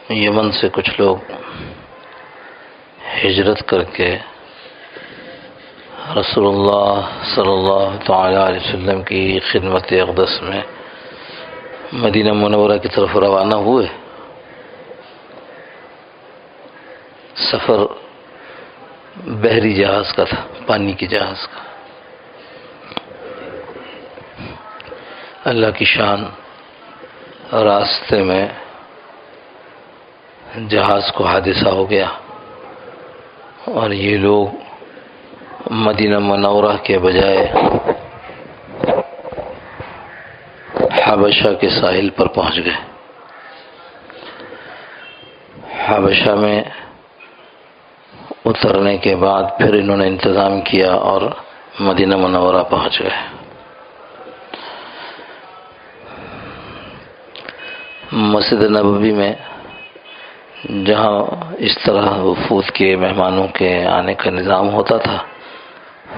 یمن سے کچھ لوگ ہجرت کر کے رسول اللہ صلی اللہ تعالی علیہ وسلم کی خدمت اقدس میں مدینہ منورہ کی طرف روانہ ہوئے۔ سفر بحری جہاز کا تھا، پانی کے جہاز کا۔ اللہ کی شان، راستے میں جہاز کو حادثہ ہو گیا اور یہ لوگ مدینہ منورہ کے بجائے حبشہ کے ساحل پر پہنچ گئے۔ حبشہ میں اترنے کے بعد پھر انہوں نے انتظام کیا اور مدینہ منورہ پہنچ گئے۔ مسجد نبوی میں جہاں اس طرح وفود کے مہمانوں کے آنے کا نظام ہوتا تھا،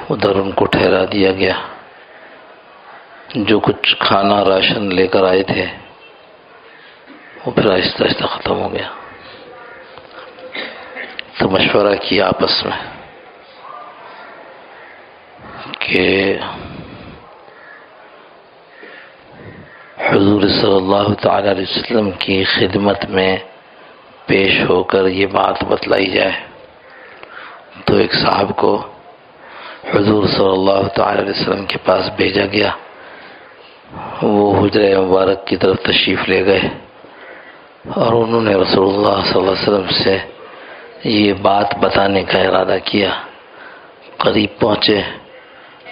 ادھر ان کو ٹھہرا دیا گیا۔ جو کچھ کھانا راشن لے کر آئے تھے وہ پھر آہستہ آہستہ ختم ہو گیا۔ تو مشورہ کیا آپس میں کہ حضور صلی اللہ تعالی علیہ وسلم کی خدمت میں پیش ہو کر یہ بات بتلائی جائے۔ تو ایک صاحب کو حضور صلی اللہ تعالی علیہ وسلم کے پاس بھیجا گیا۔ وہ حجرہ مبارک کی طرف تشریف لے گئے اور انہوں نے رسول اللہ صلی اللہ علیہ وسلم سے یہ بات بتانے کا ارادہ کیا۔ قریب پہنچے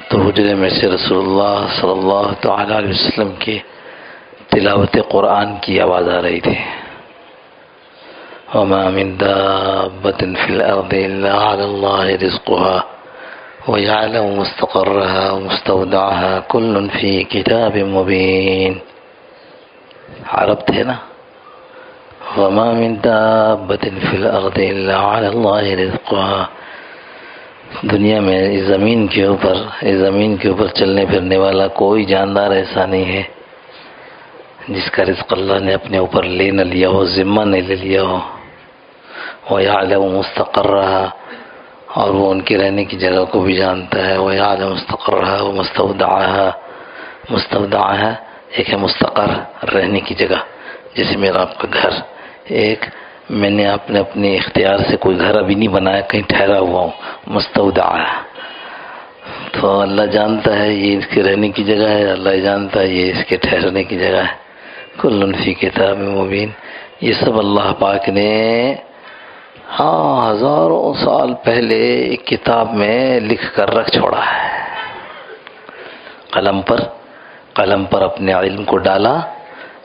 تو حجرے میں سے رسول اللہ صلی اللہ تعالی علیہ وسلم کی تلاوت قرآن کی آواز آ رہی تھی۔ وَمَا مِن دَابَّةٍ فِي الْأَرْضِ إِلَّا عَلَى اللَّهِ رِزْقُهَا وَيَعْلَمُ مُسْتَقَرَّهَا وَمُسْتَوْدَعَهَا كُلٌّ فِي كِتَابٍ مُبِينٍ۔ عرب تھے نا، وَمَا مِن دَابَّةٍ فِي الْأَرْضِ إِلَّا عَلَى اللَّهِ رِزْقُهَا۔ دنیا میں اس زمین کے اوپر چلنے پھرنے والا کوئی جاندار ایسا نہیں ہے جس کا رزق اللہ نے اپنے اوپر لے نہ لیا ہو، ذمہ نہیں لے لیا ہو۔ وَيَعْلَمُ مُسْتَقَرَّهَا، اور وہ ان کی رہنے کی جگہ کو بھی جانتا ہے۔ وَيَعْلَمُ مُسْتَقَرَّهَا وَمُسْتَوْدَعَهَا۔ مستودعها ایک ہے مستقر، رہنے کی جگہ، جیسے میرا آپ کا گھر۔ ایک میں نے اپنے اختیار سے کوئی گھر ابھی نہیں بنایا، کہیں ٹھہرا ہوا ہوں، مستودعها۔ تو اللہ جانتا ہے یہ اس کے رہنے کی جگہ ہے، اللہ جانتا ہے یہ اس کے ٹھہرنے کی جگہ ہے۔ کل فی کتاب مبین۔ یہ سب اللہ پاک نے ہزاروں سال پہلے ایک کتاب میں لکھ کر رکھ چھوڑا ہے۔ قلم پر اپنے علم کو ڈالا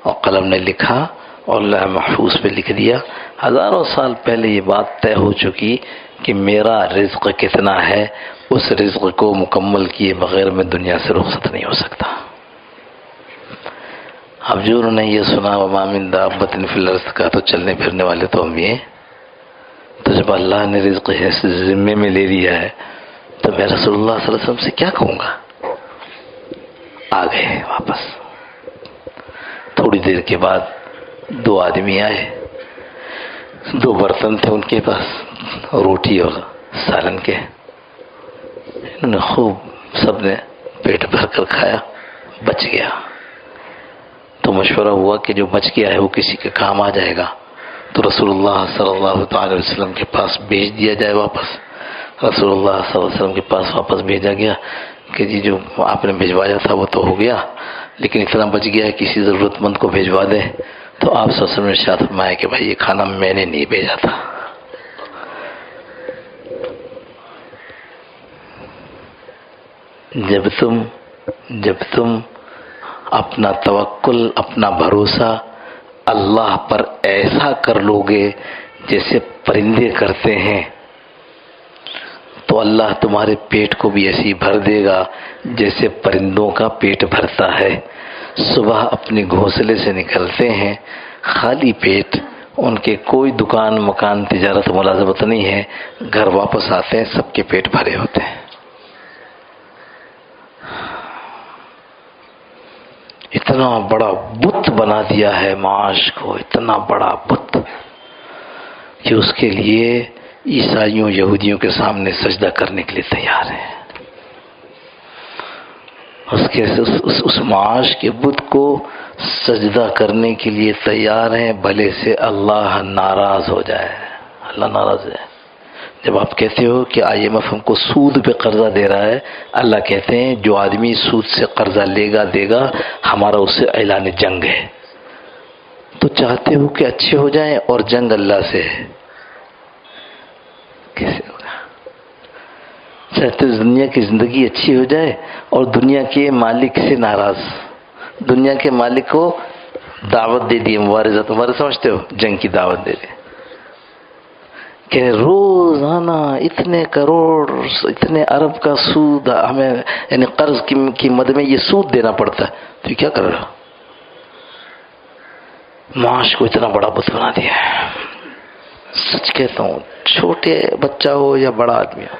اور قلم نے لکھا اور لوح محفوظ پہ لکھ دیا۔ ہزاروں سال پہلے یہ بات طے ہو چکی کہ میرا رزق کتنا ہے، اس رزق کو مکمل کیے بغیر میں دنیا سے رخصت نہیں ہو سکتا۔ اب جو انہوں نے یہ سنا وَمَا مِن دَابَّةٍ فِي الْأَرْضِ کا، تو چلنے پھرنے والے تو ہم یہ، تو جب اللہ نے رزق ذمے میں لے لیا ہے تو میں رسول اللہ صلی اللہ علیہ وسلم سے کیا کہوں گا۔ آ گئے واپس۔ تھوڑی دیر کے بعد دو آدمی آئے، دو برتن تھے ان کے پاس، روٹی اور سالن کے۔ انہوں نے خوب سب نے پیٹ بھر کر کھایا، بچ گیا۔ تو مشورہ ہوا کہ جو بچ گیا ہے وہ کسی کے کام آ جائے گا، تو رسول اللہ صلی اللہ تعالی علیہ وسلم کے پاس بھیج دیا جائے واپس۔ رسول اللہ صلی اللہ علیہ وسلم کے پاس واپس بھیجا گیا کہ جی جو آپ نے بھجوایا تھا وہ تو ہو گیا، لیکن اتنا بچ گیا ہے کسی ضرورت مند کو بھیجوا دے۔ تو آپ صلی اللہ علیہ وسلم نے ارشاد فرمایا کہ بھائی یہ کھانا میں نے نہیں بھیجا تھا۔ جب تم اپنا توکل، اپنا بھروسہ اللہ پر ایسا کر لو گے جیسے پرندے کرتے ہیں، تو اللہ تمہارے پیٹ کو بھی ایسی بھر دے گا جیسے پرندوں کا پیٹ بھرتا ہے۔ صبح اپنے گھونسلے سے نکلتے ہیں خالی پیٹ، ان کے کوئی دکان مکان تجارت ملازمت نہیں ہے، گھر واپس آتے ہیں سب کے پیٹ بھرے ہوتے ہیں۔ اتنا بڑا بت بنا دیا ہے معاش کو، اتنا بڑا بت کہ اس کے لیے عیسائیوں یہودیوں کے سامنے سجدہ کرنے کے لیے تیار ہے، اس معاش کے بت کو سجدہ کرنے کے لیے تیار ہیں، بھلے سے اللہ ناراض ہو جائے۔ اللہ ناراض ہے۔ جب آپ کہتے ہو کہ آئی ایم ایف ہم کو سود پہ قرضہ دے رہا ہے، اللہ کہتے ہیں جو آدمی سود سے قرضہ لے گا دے گا، ہمارا اس سے اعلان جنگ ہے۔ تو چاہتے ہو کہ اچھے ہو جائیں اور جنگ اللہ سے ہے، کیسے ہوگا؟ چاہتے ہو دنیا کی زندگی اچھی ہو جائے اور دنیا کے مالک سے ناراض، دنیا کے مالک کو دعوت دے دی مبارزہ، تمہارے سمجھتے ہو جنگ کی دعوت دے دی کہ روزانہ اتنے کروڑ اتنے ارب کا سود ہمیں، یعنی قرض کی مد میں یہ سود دینا پڑتا ہے، تو یہ کیا کر رہا؟ معاش کو اتنا بڑا بت بنا دیا ہے۔ سچ کہتا ہوں، چھوٹے بچہ ہو یا بڑا آدمی ہو،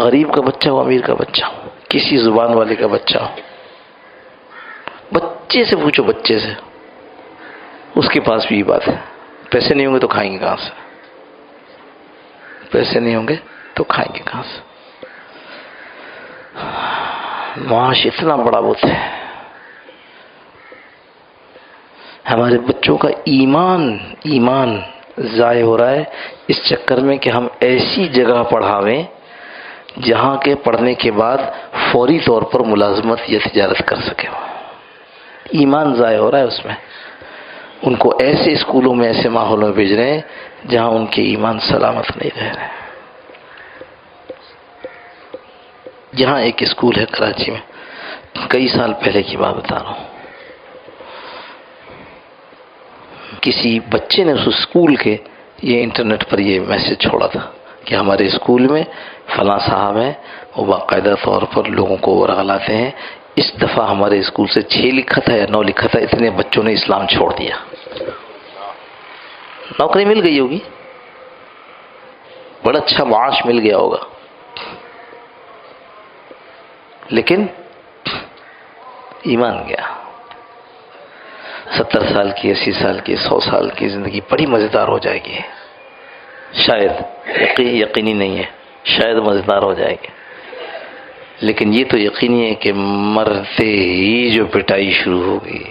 غریب کا بچہ ہو امیر کا بچہ ہو، کسی زبان والے کا بچہ ہو، بچے سے پوچھو، بچے سے، اس کے پاس بھی یہ بات ہے، پیسے نہیں ہوں گے تو کھائیں گے کہاں سے؟ پیسے نہیں ہوں گے تو کھائیں گے کہاں سے؟ معاش اتنا بڑا بت ہے۔ ہمارے بچوں کا ایمان ضائع ہو رہا ہے اس چکر میں کہ ہم ایسی جگہ پڑھاویں جہاں کے پڑھنے کے بعد فوری طور پر ملازمت یا تجارت کر سکے۔ ایمان ضائع ہو رہا ہے اس میں۔ ان کو ایسے اسکولوں میں ایسے ماحول میں بھیج رہے ہیں جہاں ان کے ایمان سلامت نہیں رہ رہے۔ یہاں ایک اسکول ہے کراچی میں، کئی سال پہلے کی بات بتا رہا ہوں، کسی بچے نے اس اسکول کے یہ انٹرنیٹ پر یہ میسج چھوڑا تھا کہ ہمارے اسکول میں فلاں صاحب ہیں، وہ باقاعدہ طور پر لوگوں کو رغلاتے ہیں، اس دفعہ ہمارے اسکول سے 6 لکھا تھا یا 9 لکھا تھا، اتنے بچوں نے اسلام چھوڑ دیا۔ نوکری مل گئی ہوگی، بڑا اچھا معاش مل گیا ہوگا، لیکن ایمان گیا۔ 70 سال کی، 80 سال کی، 100 سال کی زندگی بڑی مزیدار ہو جائے گی، شاید، یقینی نہیں ہے، شاید مزیدار ہو جائے گی، لیکن یہ تو یقینی ہے کہ مرتے ہی جو پٹائی شروع ہوگی۔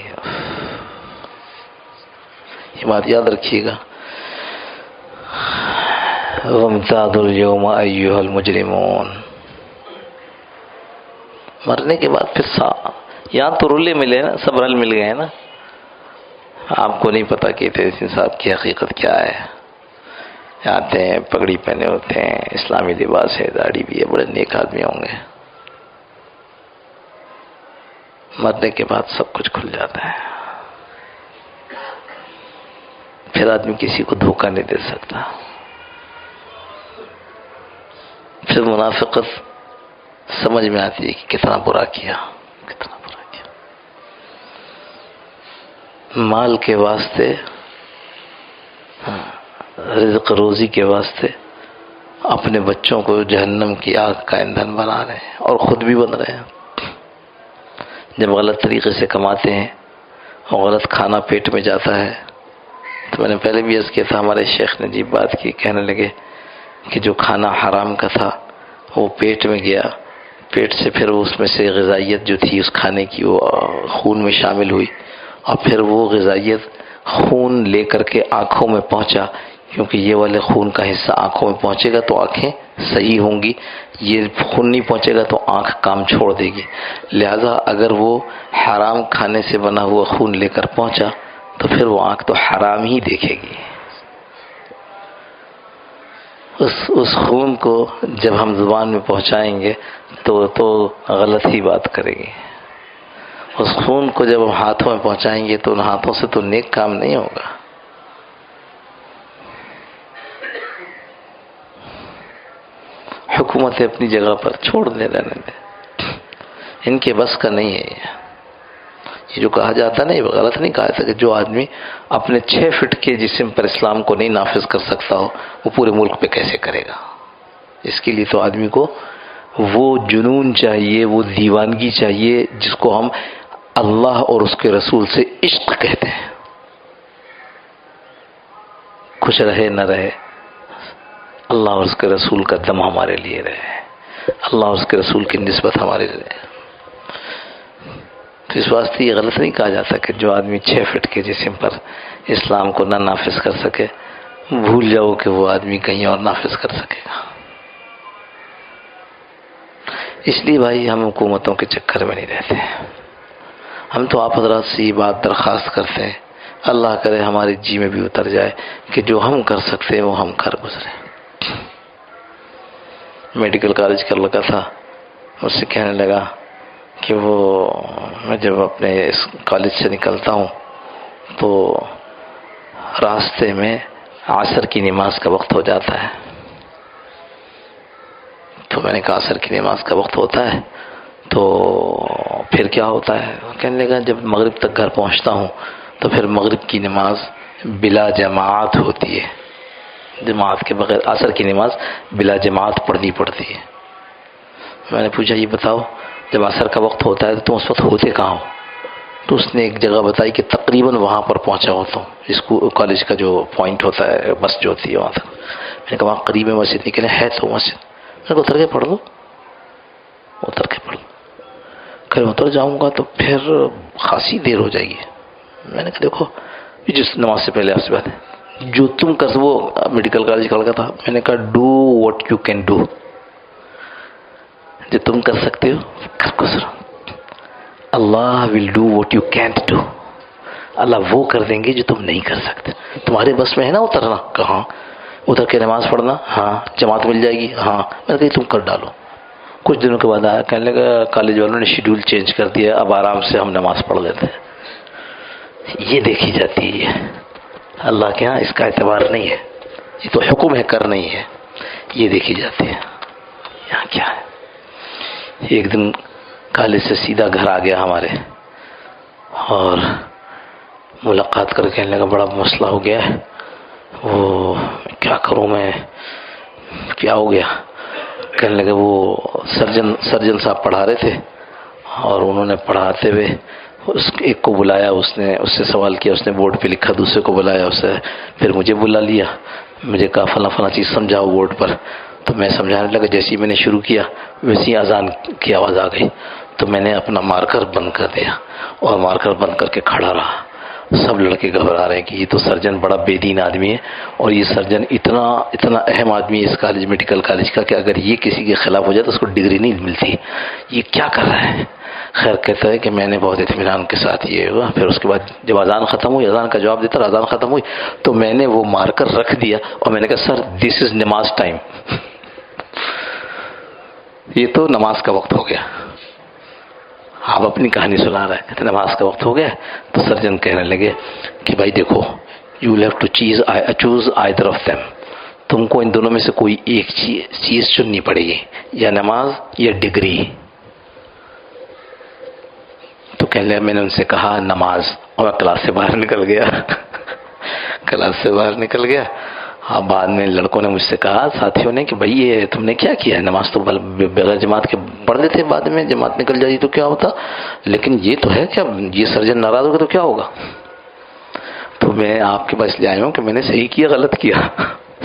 یہ بات یاد رکھیے گا، وَامْتَازُوا الْيَوْمَ أَيُّهَا الْمُجْرِمُونَ۔ مرنے کے بعد پھر یہاں تو رولے ملے نا، سب رل مل گئے نا۔ آپ کو نہیں پتا کہ تیسین صاحب کی حقیقت کیا ہے، آتے ہیں پگڑی پہنے ہوتے ہیں، اسلامی لباس ہے، داڑھی بھی ہے، بڑے نیک آدمی ہوں گے۔ مرنے کے بعد سب کچھ کھل جاتا ہے، پھر آدمی کسی کو دھوکہ نہیں دے سکتا، پھر منافقت سمجھ میں آتی ہے کہ کتنا برا کیا، کتنا برا کیا۔ مال کے واسطے، رزق روزی کے واسطے اپنے بچوں کو جہنم کی آگ کا ایندھن بنا رہے ہیں اور خود بھی بن رہے ہیں۔ جب غلط طریقے سے کماتے ہیں اور غلط کھانا پیٹ میں جاتا ہے، تو میں نے پہلے بھی عرض کیا تھا، ہمارے شیخ نے عجیب بات کی، کہنے لگے کہ جو کھانا حرام کا تھا وہ پیٹ میں گیا، پیٹ سے پھر اس میں سے غذائیت جو تھی اس کھانے کی وہ خون میں شامل ہوئی، اور پھر وہ غذائیت خون لے کر کے آنکھوں میں پہنچا، کیونکہ یہ والے خون کا حصہ آنکھوں میں پہنچے گا تو آنکھیں صحیح ہوں گی، یہ خون نہیں پہنچے گا تو آنکھ کام چھوڑ دے گی، لہذا اگر وہ حرام کھانے سے بنا ہوا خون لے کر پہنچا تو پھر وہ آنکھ تو حرام ہی دیکھے گی۔ اس خون کو جب ہم زبان میں پہنچائیں گے تو غلط ہی بات کرے گی، اس خون کو جب ہم ہاتھوں میں پہنچائیں گے تو ان ہاتھوں سے تو نیک کام نہیں ہوگا۔ حکومتیں اپنی جگہ پر چھوڑ دے، رہنے دیں، ان کے بس کا نہیں ہے۔ یہ جو کہا جاتا ہے نا، یہ غلط نہیں کہا جاتا کہ جو آدمی اپنے 6 فٹ کے جسم پر اسلام کو نہیں نافذ کر سکتا ہو وہ پورے ملک پہ کیسے کرے گا۔ اس کے لیے تو آدمی کو وہ جنون چاہیے، وہ دیوانگی چاہیے جس کو ہم اللہ اور اس کے رسول سے عشق کہتے ہیں۔ کچھ رہے نہ رہے، اللہ اور اس کے رسول کا دم ہمارے لیے رہے، اللہ اور اس کے رسول کی نسبت ہمارے لیے رہے۔ تو اس واسطے یہ غلط نہیں کہا جاتا کہ جو آدمی 6 فٹ کے جسم پر اسلام کو نہ نافذ کر سکے، بھول جاؤ کہ وہ آدمی کہیں اور نافذ کر سکے گا۔ اس لیے بھائی ہم حکومتوں کے چکر میں نہیں رہتے ہیں، ہم تو آپ حضرات سے یہ بات درخواست کرتے ہیں، اللہ کرے ہمارے جی میں بھی اتر جائے کہ جو ہم کر سکتے ہیں وہ ہم کر گزرے۔ میڈیکل کالج کا لڑکا تھا، اس سے کہنے لگا کہ وہ میں جب اپنے اس کالج سے نکلتا ہوں تو راستے میں عصر کی نماز کا وقت ہو جاتا ہے۔ تو میں نے کہا عصر کی نماز کا وقت ہوتا ہے تو پھر کیا ہوتا ہے؟ کہنے لگا جب مغرب تک گھر پہنچتا ہوں تو پھر مغرب کی نماز بلا جماعت ہوتی ہے، جماعت کے بغیر عصر کی نماز بلا جماعت پڑھنی پڑتی ہے۔ میں نے پوچھا یہ بتاؤ جب عصر کا وقت ہوتا ہے تو تم اس وقت ہوتے کہاں ہو؟ تو اس نے ایک جگہ بتائی کہ تقریباً وہاں پر پہنچا ہوتا ہوں، اسکول کالج کا جو پوائنٹ ہوتا ہے بس جو ہوتی ہے وہاں تک۔ میں نے کہا وہاں قریب میں مسجد نکلے ہے تو مسجد، میں نے کہا اتر کے پڑھ لو، اتر کے پڑھ لو۔ کہ اتر جاؤں گا تو پھر خاصی دیر ہو جائے گی۔ میں نے کہا دیکھو جس نماز سے پہلے آپ سے بات ہے، جو تم کر، وہ میڈیکل کالج کا لڑکا تھا، میں نے کہا do what you can do, جو تم کر سکتے ہو کر گزرو، اللہ will do what you can't do, اللہ وہ کر دیں گے جو تم نہیں کر سکتے۔ تمہارے بس میں ہے نا اترنا، کہاں اتر کے نماز پڑھنا، ہاں جماعت مل جائے گی، ہاں۔ میں نے کہا تم کر ڈالو۔ کچھ دنوں کے بعد آیا کہنے لگا کالج والوں نے شیڈول چینج کر دیا، اب آرام سے ہم نماز پڑھ لیتے ہیں۔ یہ دیکھی جاتی ہے، اللہ کے ہاں اس کا اعتبار نہیں ہے، یہ تو حکم ہے کر نہیں ہے، یہ دیکھی جاتی ہے۔ یہاں کیا ہے؟ ایک دن کالج سے سیدھا گھر آ گیا ہمارے، اور ملاقات کر کے کہنے لگا بڑا مسئلہ ہو گیا ہے، وہ کیا کروں میں، کیا ہو گیا؟ کہنے لگا وہ سرجن صاحب پڑھا رہے تھے، اور انہوں نے پڑھاتے ہوئے ایک کو بلایا، اس نے اس سے سوال کیا، اس نے بورڈ پہ لکھا، دوسرے کو بلایا اسے، پھر مجھے بلا لیا، مجھے کہا فلاں فلاں چیز سمجھاؤ بورڈ پر۔ تو میں سمجھانے لگا، جیسے ہی میں نے شروع کیا ویسی اذان کی آواز آ گئی، تو میں نے اپنا مارکر بند کر دیا اور مارکر بند کر کے کھڑا رہا۔ سب لڑکے گھبرا رہے ہیں کہ یہ تو سرجن بڑا بے دین آدمی ہے، اور یہ سرجن اتنا اہم آدمی ہے اس کالج میڈیکل کالج کا کہ اگر یہ کسی کے خلاف ہو جائے تو اس کو ڈگری نہیں ملتی، یہ کیا کر رہا ہے؟ خیر کہتا ہے کہ میں نے بہت اطمینان کے ساتھ یہ ہوا، پھر اس کے بعد جب اذان ختم ہوئی، اذان کا جواب دیتا، اذان ختم ہوئی تو میں نے وہ مارکر رکھ دیا اور میں نے کہا سر دس از نماز ٹائم، یہ تو نماز کا وقت ہو گیا۔ آپ اپنی کہانی سنا رہے ہیں، کہتے نماز کا وقت ہو گیا۔ تو سرجن کہنے لگے کہ بھائی دیکھو you have to choose either of them, تم کو ان دونوں میں سے کوئی ایک چیز چننی پڑے گی، یا نماز یا ڈگری۔ تو کہنے لگا میں نے ان سے کہا نماز، اور میں کلاس سے باہر نکل گیا کلاس سے باہر نکل گیا۔ ہاں بعد میں لڑکوں نے مجھ سے کہا، ساتھیوں نے، کہ بھائی یہ تم نے کیا کیا ہے، نماز تو بغیر جماعت کے پڑھ لیتے، بعد میں جماعت نکل جاتی تو کیا ہوتا، لیکن یہ تو ہے کیا، یہ سرجن ناراض ہوگا تو کیا ہوگا؟ تو میں آپ کے پاس لے آیا ہوں کہ میں نے صحیح کیا غلط کیا،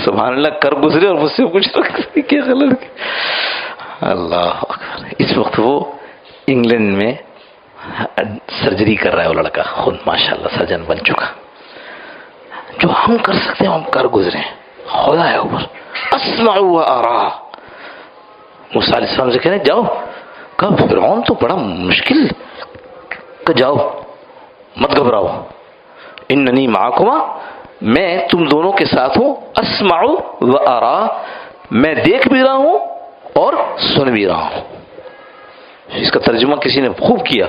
سبحان اللہ، کر گزرے اور مجھ سے کچھ صحیح کیا غلط کیا۔ اللہ اکبر۔ اس وقت وہ انگلینڈ میں سرجری کر رہا ہے وہ لڑکا، خود ماشاءاللہ سرجن بن چکا۔ جو ہم کر سکتے ہیں ہم کر گزرے، خدا ہے اوپر، اسمع و ارا۔ موسیٰ علیہ السلام سے کہنے جاؤ، کہا فرعون تو بڑا مشکل، کہ جاؤ مت گھبراؤ، اننی معکما، میں تم دونوں کے ساتھ ہوں، اسمع و ارا، میں دیکھ بھی رہا ہوں اور سن بھی رہا ہوں۔ اس کا ترجمہ کسی نے خوب کیا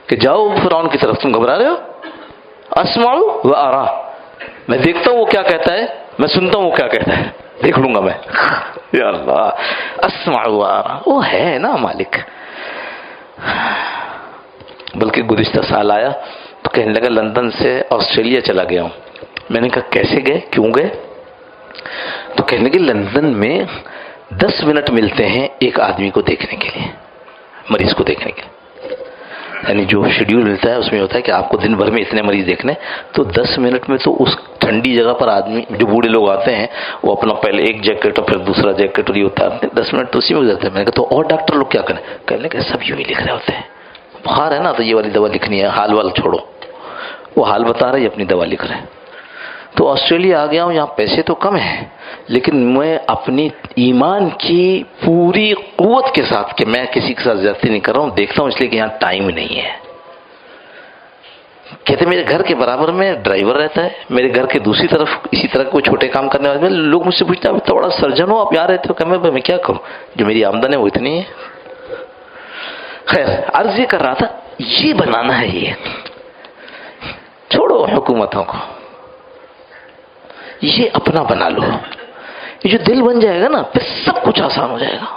کہ جاؤ فرعون کی طرف، تم گھبرا رہے ہو، اسمع و ارا، میں دیکھتا ہوں وہ کیا کہتا ہے، میں سنتا ہوں وہ کیا کہتا ہے، دیکھ لوں گا میں۔ یا اللہ، اسمع و ارا، وہ ہے نا مالک۔ بلکہ گزشتہ سال آیا تو کہنے لگا لندن سے آسٹریلیا چلا گیا ہوں۔ میں نے کہا کیسے گئے، کیوں گئے؟ تو کہنے لگے لندن میں 10 منٹ ملتے ہیں ایک آدمی کو دیکھنے کے لیے، مریض کو دیکھنے کے لیے، یعنی جو شیڈیول ملتا ہے اس میں ہوتا ہے کہ آپ کو دن بھر میں اتنے مریض دیکھنے، تو 10 منٹ میں تو اس ٹھنڈی جگہ پر آدمی جو بوڑھے لوگ آتے ہیں وہ اپنا پہلے ایک جیکٹ اور پھر دوسرا جیکٹ اور یہ اتارتے ہیں، 10 منٹ تو اسی میں گزرتے ہیں. میں نے کہا تو اور ڈاکٹر لوگ کیا کریں؟ کہنے کہ سب یوں ہی لکھ رہے ہوتے ہیں، بخار ہے نا تو یہ والی دوا لکھنی ہے، حال وال چھوڑو. وہ حال بتا رہے ہیں، اپنی دوا لکھ رہے ہیں. تو آسٹریلیا آ گیا ہوں، یہاں پیسے تو کم ہیں لیکن میں اپنی ایمان کی پوری قوت کے ساتھ کہ میں کسی کے ساتھ زیادتی نہیں کر رہا ہوں دیکھتا ہوں، اس لیے کہ یہاں ٹائم نہیں ہے. کہتے میرے گھر کے برابر میں ڈرائیور رہتا ہے، میرے گھر کے دوسری طرف اسی طرح کوئی چھوٹے کام کرنے والے. لوگ مجھ سے پوچھتے ہیں اب تو بڑا سرجن ہو، آپ یہاں رہتے ہو. کہ میں کیا کروں، جو میری آمدن ہے وہ اتنی ہے. خیر عرض یہ کر رہا تھا، یہ بنانا ہے، یہ چھوڑو حکومتوں کو، یہ اپنا بنا لو. یہ جو دل بن جائے گا نا پھر سب کچھ آسان ہو جائے گا.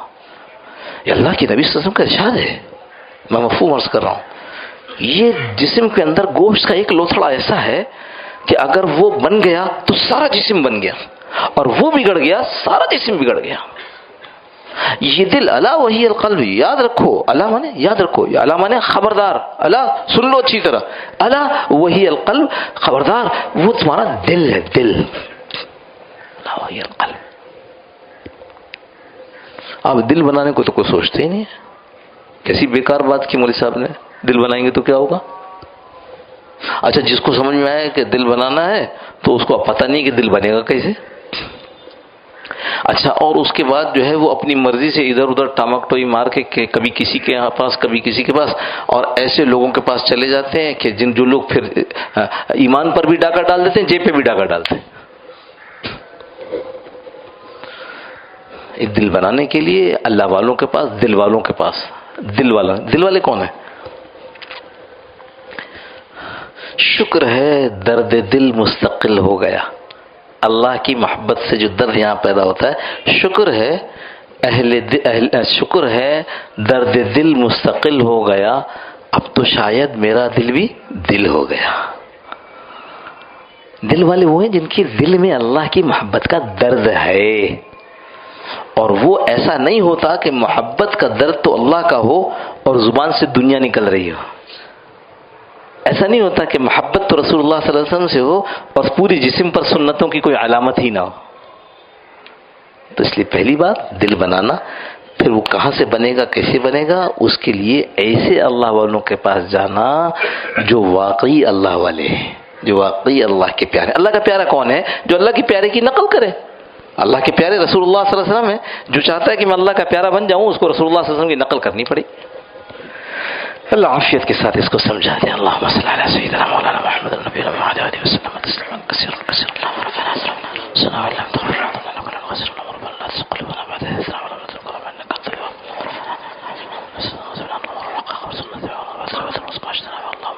یہ اللہ کی نبی صلی اللہ علیہ وسلم کا ارشاد ہے، میں مفہوم عرض کر رہا ہوں. یہ جسم کے اندر گوشت کا ایک لوتھڑا ایسا ہے کہ اگر وہ بن گیا تو سارا جسم بن گیا، اور وہ بگڑ گیا سارا جسم بگڑ گیا. یہ دل الا وہی القلب، یاد رکھو. الا مانے یاد رکھو، الا مانے خبردار. الا سن لو اچھی طرح، الا وہی القلب، خبردار وہ تمہارا دل ہے. دل الا وہی القلب. آپ دل بنانے کو تو کوئی سوچتے ہی نہیں ہے. کیسی بیکار بات کی مولوی صاحب نے، دل بنائیں گے تو کیا ہوگا؟ اچھا جس کو سمجھ میں آیا کہ دل بنانا ہے تو اس کو پتہ نہیں کہ دل بنے گا کیسے. اچھا اور اس کے بعد جو ہے وہ اپنی مرضی سے ادھر ادھر ٹامک ٹوئی مار کے کبھی کسی کے پاس کبھی کسی کے پاس، اور ایسے لوگوں کے پاس چلے جاتے ہیں کہ جو لوگ پھر ایمان پر بھی ڈاکہ ڈال دیتے ہیں، جیب پہ بھی ڈاکہ ڈالتے ہیں. دل بنانے کے لیے اللہ والوں کے پاس، دل والوں کے پاس. دل والے کون ہیں؟ شکر ہے درد دل مستقل ہو گیا. اللہ کی محبت سے جو درد یہاں پیدا ہوتا ہے، شکر ہے شکر ہے درد دل مستقل ہو گیا. اب تو شاید میرا دل بھی دل ہو گیا. دل والے وہ ہیں جن کے دل میں اللہ کی محبت کا درد ہے، اور وہ ایسا نہیں ہوتا کہ محبت کا درد تو اللہ کا ہو اور زبان سے دنیا نکل رہی ہو. ایسا نہیں ہوتا کہ محبت تو رسول اللہ صلی اللہ علیہ وسلم سے ہو اور پوری جسم پر سنتوں کی کوئی علامت ہی نہ ہو. تو اس لیے پہلی بات دل بنانا. پھر وہ کہاں سے بنے گا، کیسے بنے گا، اس کے لیے ایسے اللہ والوں کے پاس جانا جو واقعی اللہ والے ہیں، جو واقعی اللہ کے پیارے. اللہ کا پیارا کون ہے؟ جو اللہ کے پیارے کی نقل کرے. اللہ کے پیارے رسول اللہ صلی اللہ علیہ وسلم ہے. جو چاہتا ہے کہ میں اللہ کا پیارا بن جاؤں اس کو رسول اللہ صلی اللہ علیہ وسلم کی نقل کرنی پڑے. اللہ عافیت کے ساتھ اس کو سمجھا دیں. اللہم صلی علی سیدنا مولانا محمد النبی وعلی آلہ وسلم تسلیما کثیرا کثیرا. اللهم ربنا صلى على محمد وعلى آله وسلم ربنا لا تزغ قلوبنا بعد إذ هديتنا وهب لنا من لدنك رحمة إنك أنت الوهاب. اللهم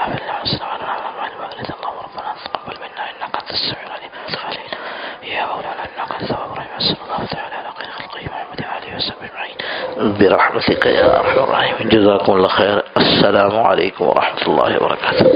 إنا نسألك حبك اللهم ربنا تقبل منا إنك أنت السميع العليم يا مولانا إنك أنت التواب الرحيم. صلى الله تعالى على خير خلقه محمد وآله وصحبه أجمعين برحمتك يا أرحم الراحمين. جزاكم الله خير. السلام عليكم ورحمة الله وبركاته.